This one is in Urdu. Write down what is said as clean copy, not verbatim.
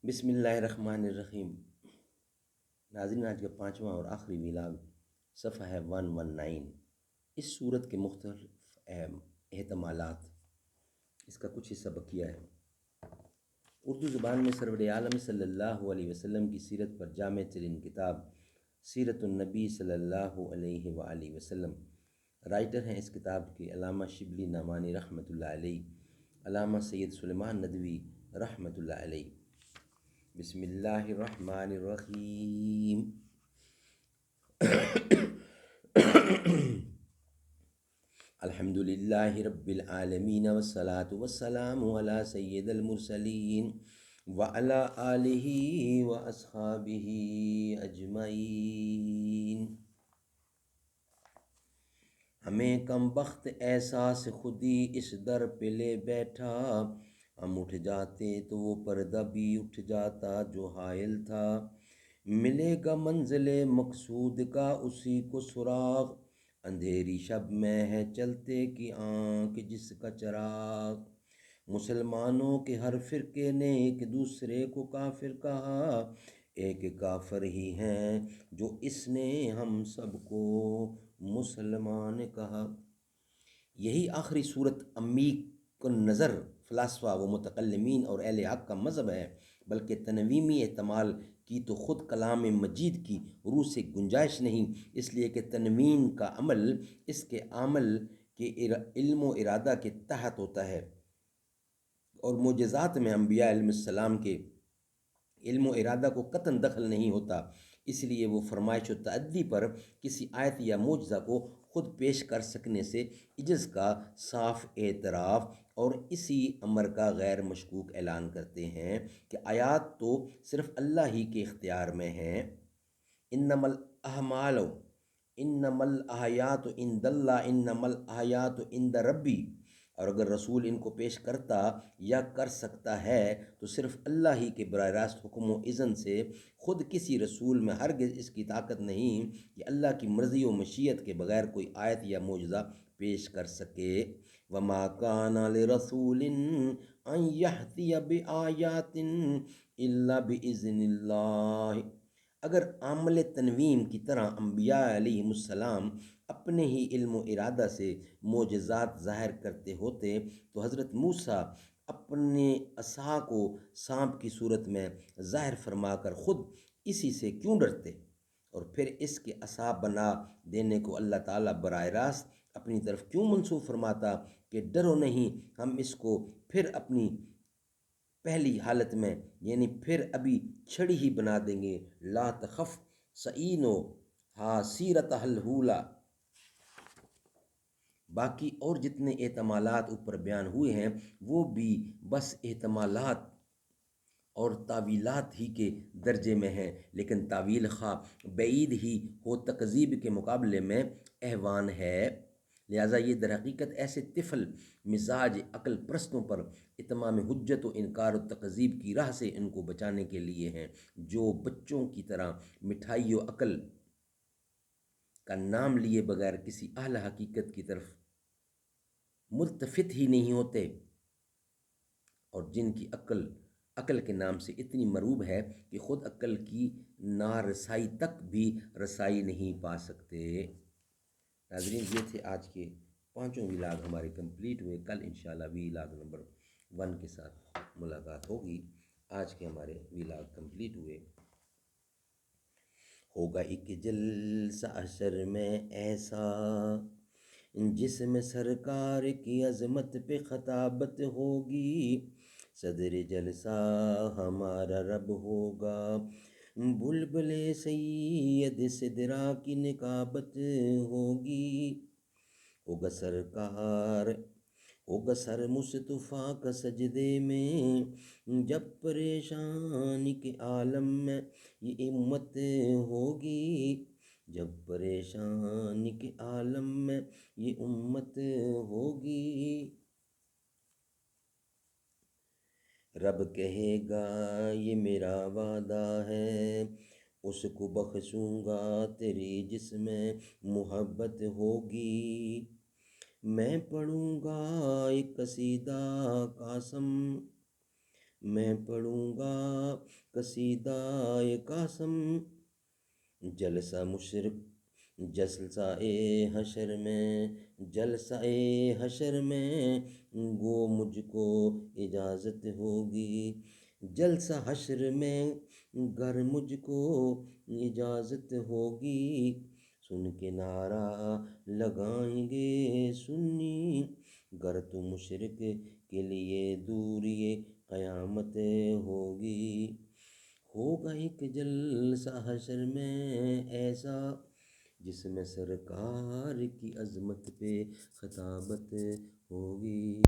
بسم اللہ الرحمن الرحیم۔ ناظرین، آج کا پانچواں اور آخری ویلاگ صفحہ ہے 119۔ اس صورت کے مختلف احتمالات، اس کا کچھ حصہ بقیہ ہے۔ اردو زبان میں سرور عالم صلی اللہ علیہ وسلم کی سیرت پر جامع ترین کتاب سیرت النبی صلی اللہ علیہ وآلہ وسلم۔ رائٹر ہیں اس کتاب کے علامہ شبلی نعمانی رحمۃ اللہ علیہ، علامہ سید سلیمان ندوی رحمۃ اللہ علیہ۔ بسم اللہ الرحمن الرحیم۔ الحمد للہ رب العالمین والصلاة والسلام علی سید المرسلین وعلی آلہ واصحابہ اجمعین۔ ہمیں کم بخت احساس خودی اس در پہ لے بیٹھا، ہم اٹھ جاتے تو وہ پردہ بھی اٹھ جاتا جو حائل تھا۔ ملے گا منزل مقصود کا اسی کو سراغ، اندھیری شب میں ہے چلتے کی آنکھ جس کا چراغ۔ مسلمانوں کے ہر فرقے نے ایک دوسرے کو کافر کہا، ایک کافر ہی ہیں جو اس نے ہم سب کو مسلمان کہا۔ یہی آخری صورت عمیق النظر فلاسفہ و متکلمین اور اہل حق کا مذہب ہے، بلکہ تنویمی احتمال کی تو خود کلام مجید کی روح سے گنجائش نہیں، اس لیے کہ تنوین کا عمل اس کے عامل کے علم و ارادہ کے تحت ہوتا ہے، اور معجزات میں انبیاء علیہ السلام کے علم و ارادہ کو قطعاً دخل نہیں ہوتا۔ اس لیے وہ فرمائش و تعدی پر کسی آیت یا معجزہ کو خود پیش کر سکنے سے عجز کا صاف اعتراف اور اسی امر کا غیر مشکوک اعلان کرتے ہیں کہ آیات تو صرف اللہ ہی کے اختیار میں ہیں۔ انما الاعمال انما الاحیات عند اللہ انما الاحیات عند ربی، اور اگر رسول ان کو پیش کرتا یا کر سکتا ہے تو صرف اللہ ہی کے براہ راست حکم و اذن سے، خود کسی رسول میں ہرگز اس کی طاقت نہیں کہ اللہ کی مرضی و مشیت کے بغیر کوئی آیت یا معجزہ پیش کر سکے۔ وما کان لرسول ان یأتی بآیات الا باذن اللہ، اگر عامل تنویم کی طرح انبیاء علیہ السلام اپنے ہی علم و ارادہ سے معجزات ظاہر کرتے ہوتے تو حضرت موسیٰ اپنے عصا کو سانپ کی صورت میں ظاہر فرما کر خود اسی سے کیوں ڈرتے، اور پھر اس کے عصا بنا دینے کو اللہ تعالیٰ براہ راست اپنی طرف کیوں منسوب فرماتا کہ ڈرو نہیں، ہم اس کو پھر اپنی پہلی حالت میں یعنی پھر ابھی چھڑی ہی بنا دیں گے۔ لا تخف سعینو ہا سیرت الہولا۔ باقی اور جتنے احتمالات اوپر بیان ہوئے ہیں وہ بھی بس احتمالات اور تعویلات ہی کے درجے میں ہیں، لیکن تعویل خواہ بعید ہی ہو تکذیب کے مقابلے میں احوان ہے۔ لہٰذا یہ در حقیقت ایسے طفل مزاج عقل پرستوں پر اتمام حجت و انکار و تکذیب کی راہ سے ان کو بچانے کے لیے ہیں، جو بچوں کی طرح مٹھائی و عقل کا نام لیے بغیر کسی اعلی حقیقت کی طرف ملتفت ہی نہیں ہوتے، اور جن کی عقل کے نام سے اتنی مروب ہے کہ خود عقل کی نارسائی تک بھی رسائی نہیں پا سکتے۔ ناظرین، یہ تھے آج کے پانچوں ویلاگ ہمارے کمپلیٹ ہوئے۔ کل انشاءاللہ ویلاگ نمبر 1 کے ساتھ ملاقات ہوگی۔ آج کے ہمارے ویلاگ کمپلیٹ ہوئے۔ ہوگا ایک جلسہ حشر میں ایسا جس میں سرکار کی عظمت پہ خطابت ہوگی، صدر جلسہ ہمارا رب ہوگا، بلبل سید سدرا کی نکابت ہوگی۔ ہوگا سرکار ہوگا سر مصطفیٰ کا سجدے میں، جب پریشانی کے عالم میں یہ امت ہوگی، جب پریشانی کے عالم میں یہ امت ہوگی۔ رب کہے گا یہ میرا وعدہ ہے، اس کو بخشوں گا تیری جس میں محبت ہوگی۔ میں پڑھوں گا ایک قصیدہ قاسم، میں پڑھوں گا قصیدہ قاسم، جلسہ مشرق جلسہ حشر میں، جلسہ حشر میں گو مجھ کو اجازت ہوگی، جلسہ حشر میں گر مجھ کو اجازت ہوگی، سن کے نعرہ لگائیں گے سنی، گر تو مشرق کے لیے دوری قیامت ہوگی، ہوگا ایک جلسہ حشر میں ایسا جس میں سرکار کی عظمت پہ خطابت ہوگی۔